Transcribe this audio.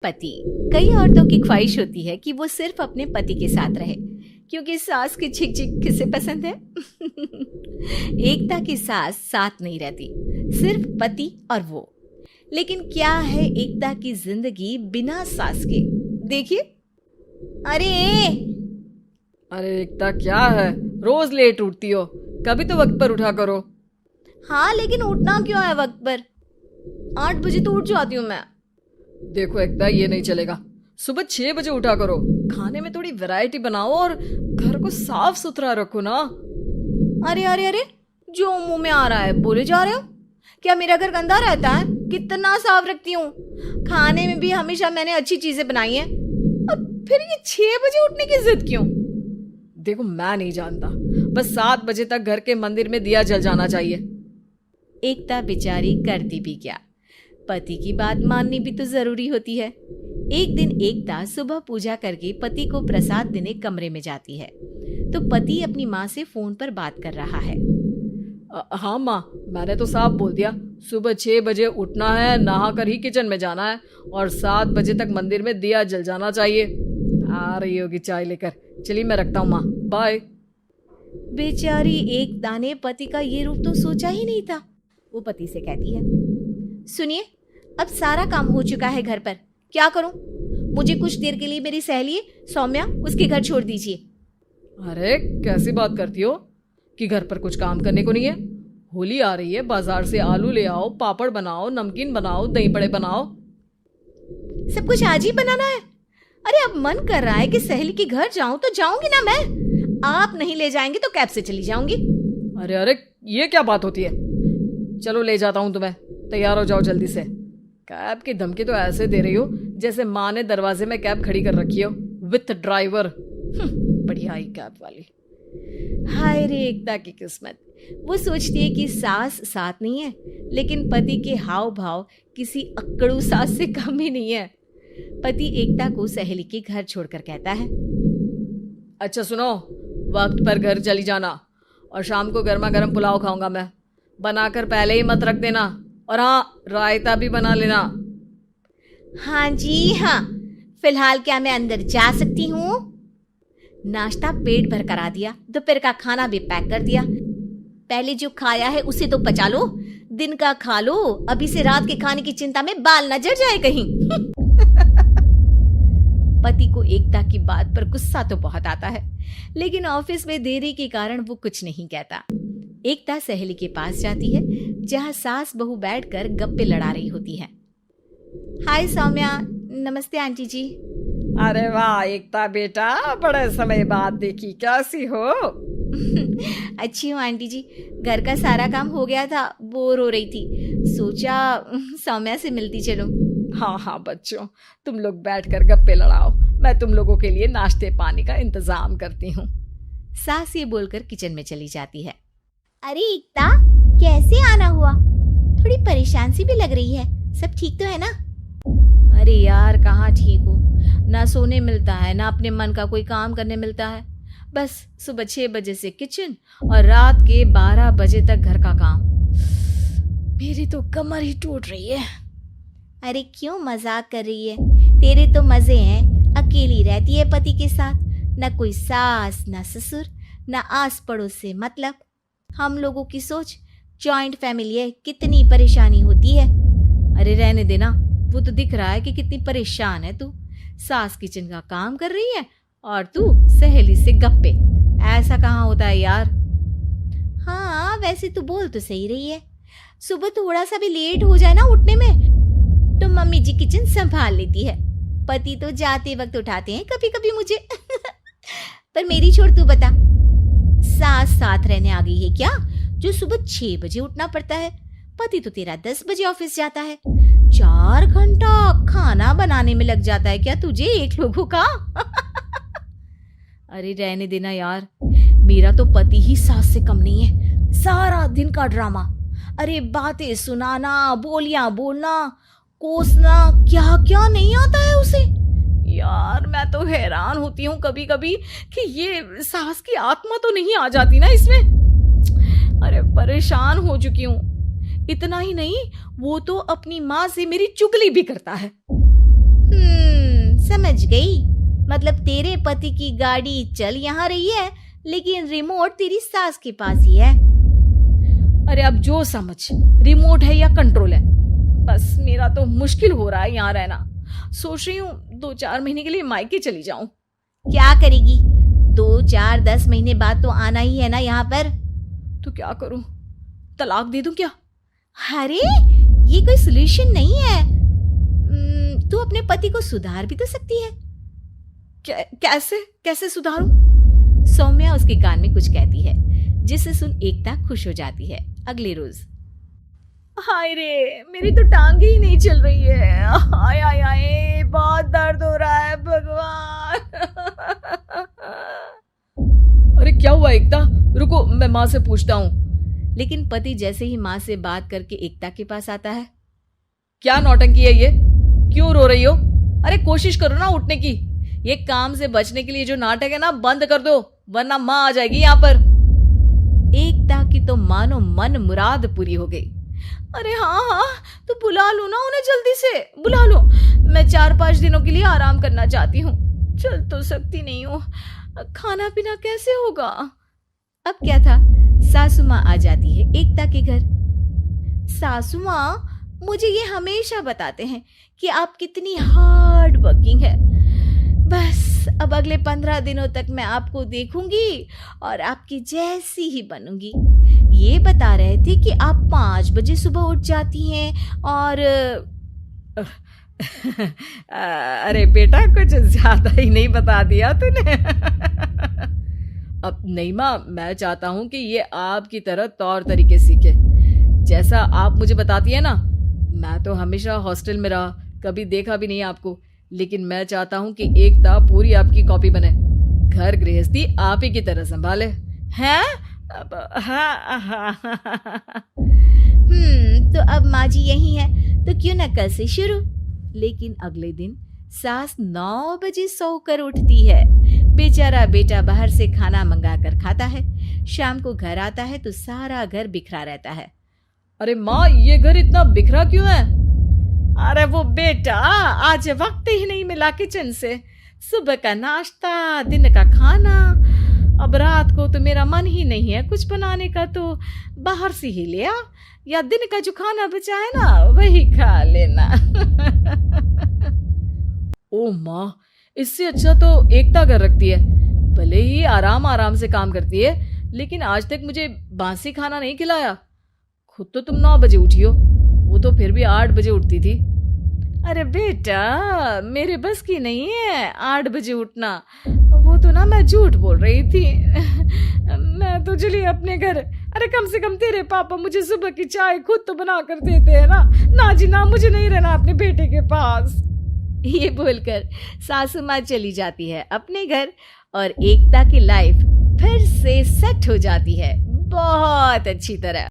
पति। कई औरतों की ख्वाहिश होती है कि वो सिर्फ अपने पति के साथ रहे, क्योंकि सास की झिक झिक किसे पसंद है। एकता की सास साथ नहीं रहती, सिर्फ पति और वो। लेकिन क्या है एकता की जिंदगी बिना सास के? देखिए। अरे एकता, क्या है रोज लेट उठती हो? कभी तो वक्त पर उठा करो। हाँ, लेकिन उठना क्यों है वक्त पर? 8 बजे तो उठ जाती हूँ मैं। देखो एकता, ये नहीं चलेगा। सुबह 6 बजे उठा करो। खाने में थोड़ी वैरायटी बनाओ और घर को साफ सुथरा रखो ना। अरे, जो मुंह में आ रहा है बोले जा रहे हो। क्या मेरा घर गंदा रहता है? कितना साफ रखती हूँ। खाने में भी हमेशा मैंने अच्छी चीजें बनाई हैं। और फिर ये 6 बजे उठने की जिद क्यों? देखो, मैं नहीं जानता, बस 7 बजे तक घर के मंदिर में दिया जल जाना चाहिए। एकता बेचारी करती भी क्या, पति की बात माननी भी तो जरूरी होती है। एक दिन एकता सुबह पूजा करके पति को प्रसाद देने कमरे में जाती है, तो पति अपनी माँ से फोन पर बात कर रहा है। हाँ माँ, मैंने तो साफ बोल दिया, सुबह 6 बजे उठना है, नहा कर ही किचन में जाना है और 7 बजे तक मंदिर में दिया जल जाना चाहिए। आ रही होगी चाय लेकर। चलिए मैं रखता हूँ माँ, बाय। बेचारी एकता ने पति का ये रूप तो सोचा ही नहीं था। वो पति से कहती है, सुनिए, अब सारा काम हो चुका है घर पर, क्या करूं? मुझे कुछ देर के लिए मेरी सहेली सौम्या, उसके घर छोड़ दीजिए। अरे कैसी बात करती हो कि घर पर कुछ काम करने को नहीं है? होली आ रही है, बाजार से आलू ले आओ, पापड़ बनाओ, नमकीन बनाओ, दही बड़े बनाओ। सब कुछ आज ही बनाना है? अरे अब मन कर रहा है कि सहेली के घर जाऊं तो जाऊंगी ना मैं। आप नहीं ले जाएंगे तो कैब से चली जाऊंगी। अरे ये क्या बात होती है? चलो ले जाता हूँ तुम्हें, तैयार हो जाओ जल्दी से। कैब की धमकी तो ऐसे दे रही हो जैसे माँ ने दरवाजे में कैब खड़ी कर रखी हो विथ ड्राइवर। बढ़िया आई कैब वाली। हाय रे एकता की किस्मत। वो सोचती है कि सास साथ नहीं है, लेकिन पति के हाव भाव किसी अक्कड़ू सास से कम ही नहीं है। पति एकता को सहेली के घर छोड़कर कहता है, अच्छा सुनो, वक्त पर घर चली जाना और शाम को गर्मा गर्म पुलाव खाऊंगा मैं। बनाकर पहले ही मत रख देना, और हाँ, रायता भी बना लेना। हाँ जी हाँ, फिलहाल क्या मैं अंदर जा सकती हूँ? नाश्ता पेट भर करा दिया, दोपहर का खाना भी पैक कर दिया। पहले जो खाया है उसे तो पचा लो, दिन का खा लो, अभी से रात के खाने की चिंता में बाल न जल जाए कहीं। पति को एकता की बात पर गुस्सा तो बहुत आता है, लेकिन ऑफिस में देरी के कारण वो कुछ नहीं कहता। एकता सहेली के पास जाती है, जहां सास बहू बैठकर गप्पे लड़ा रही होती है। हाय सौम्या। नमस्ते आंटी जी। अरे वाह एकता बेटा, बड़े समय बाद देखी, कैसी हो? अच्छी हूँ आंटी जी। घर का सारा काम हो गया था, बोर हो रही थी, सोचा सौम्या से मिलती चलूं। हाँ बच्चों, तुम लोग बैठकर गप्पे लड़ाओ, मैं तुम लोगों के लिए नाश्ते पानी का इंतजाम करती हूँ। सास ये बोलकर किचन में चली जाती है। अरे एकता, कैसे आना हुआ? थोड़ी परेशान सी भी लग रही है, सब ठीक तो है ना? अरे यार, कहाँ ठीक हूँ, ना सोने मिलता है, ना अपने मन का कोई काम करने मिलता है। बस सुबह 6 बजे से किचन और रात के 12 बजे तक घर का काम। मेरी तो कमर ही टूट रही है। अरे क्यों मजाक कर रही है? तेरे तो मजे हैं, अकेली रहती है पति के साथ, न कोई सास न ससुर, न आस पड़ोस से मतलब। हम लोगों की सोच जॉइंट फैमिली है, कितनी परेशानी होती है। अरे रहने देना, वो तो दिख रहा है कि कितनी परेशान है तू। सास किचन का काम कर रही है और तू सहेली से गप्पे। ऐसा कहाँ होता है यार। हाँ वैसे तू बोल तो सही रही है, सुबह थोड़ा सा भी लेट हो जाए ना उठने में तो मम्मी जी किचन संभाल लेती है। पति तो जाते वक्त उठाते हैं कभी कभी मुझे। पर मेरी छोड़, तू बता, सास साथ रहने आ गई है क्या, जो सुबह 6 बजे उठना पड़ता है? पति तो तेरा 10 बजे ऑफिस जाता है, 4 घंटा खाना बनाने में लग जाता है क्या तुझे एक लोगों का? अरे रहने देना यार, मेरा तो पति ही सास से कम नहीं है। सारा दिन का ड्रामा, अरे बातें सुनाना, बोलियां बोलना, कोसना, क्या क्या नहीं आता है उसे। यार मैं तो हैरान होती हूँ कभी कभी कि ये सास की आत्मा तो नहीं आ जाती ना इसमें। अरे परेशान हो चुकी हूँ। इतना ही नहीं, वो तो अपनी माँ से मेरी चुगली भी करता है। समझ गई। मतलब तेरे पति की गाड़ी चल यहाँ रही है, लेकिन रिमोट तेरी सास के पास ही है। अरे अब जो समझ, रिमोट है या कंट्रोल है, बस मेरा तो मुश्किल हो रहा है यहाँ रहना। सोच रही हूँ 2-4 महीने के लिए मायके चली जाऊं। क्या करेगी? 2-4-10 महीने बाद तो आना ही है ना यहाँ पर। तो क्या करूं, तलाक दे दूं क्या? अरे ये कोई सोल्यूशन नहीं है। तू अपने पति को सुधार भी तो सकती है। कैसे सुधारूं? सौम्या उसके कान में कुछ कहती है, जिसे सुन एकता खुश हो जाती है। अगले रोज, हाय रे, मेरी तो टांगे ही नहीं चल रही है। हाय हाय हाय, बहुत दर्द हो रहा है भगवान। अरे क्या हुआ एकता? रुको, मैं माँ से पूछता हूँ। लेकिन पति जैसे ही माँ से बात करके एकता के पास आता है। क्या नौटंकी है ये? क्यों रो रही हो? अरे कोशिश करो ना उठने की। ये काम से बचने के लिए जो नाटक है ना, बंद कर दो, वरना माँ आ जाएगी यहाँ पर। एकता की तो मानो मन मुराद पूरी हो गई। अरे हाँ, तो बुला लो ना उन्हें, जल्दी से बुला लो। मैं 4-5 दिनों के लिए आराम करना चाहती हूँ। चल तो सकती नहीं हूँ, खाना पीना कैसे होगा? अब क्या था, सासू माँ आ जाती है एकता के घर। सासू माँ, मुझे ये हमेशा बताते हैं कि आप कितनी हार्ड वर्किंग है। बस अब अगले 15 दिनों तक मैं आपको देखूंगी और आपकी जैसी ही बनूंगी। ये बता रहे थे कि आप 5 बजे सुबह उठ जाती हैं और अरे बेटा, कुछ ज्यादा ही नहीं बता दिया तूने। अब नहीं माँ, मैं चाहता हूँ कि ये आपकी तरह तौर तरीके सीखे, जैसा आप मुझे बताती है ना। मैं तो हमेशा हॉस्टल में रहा, कभी देखा भी नहीं आपको, लेकिन मैं चाहता हूँ कि एकता पूरी आपकी कॉपी बने, घर गृहस्थी आप ही की तरह संभाले। हैं? तो अब माँ जी यही है, तो क्यों ना कल से शुरू। लेकिन अगले दिन सास 9 बजे सोकर उठती है। बेचारा बेटा बाहर से खाना मंगा कर खाता है। शाम को घर आता है तो सारा घर बिखरा रहता है। अरे माँ, ये घर इतना बिखरा क्यों है? अरे वो बेटा, आज वक्त ही नहीं मिला किचन से। सुबह का नाश्ता, दिन का खाना, अब रात को तो मेरा मन ही नहीं है कुछ बनाने का, तो बाहर से ही ले आ, या दिन का जो खाना बचा है ना वही खा लेना। ओ माँ, इससे अच्छा तो एकता कर रखती है। भले ही आराम आराम से काम करती है, लेकिन आज तक मुझे बासी खाना नहीं खिलाया। खुद तो तुम 9 बजे उठी हो, वो तो फिर भी 8 बजे उठती थी। अरे बेटा, मेरे बस की नहीं है 8 बजे उठना, वो तो ना मैं झूठ बोल रही थी। मैं तो चली अपने घर। अरे कम से कम तेरे पापा मुझे सुबह की चाय खुद तो बना कर देते हैं ना। ना जी ना, मुझे नहीं रहना अपने बेटे के पास। ये बोलकर सासू माँ चली जाती है अपने घर और एकता की लाइफ फिर से सेट हो जाती है, बहुत अच्छी तरह।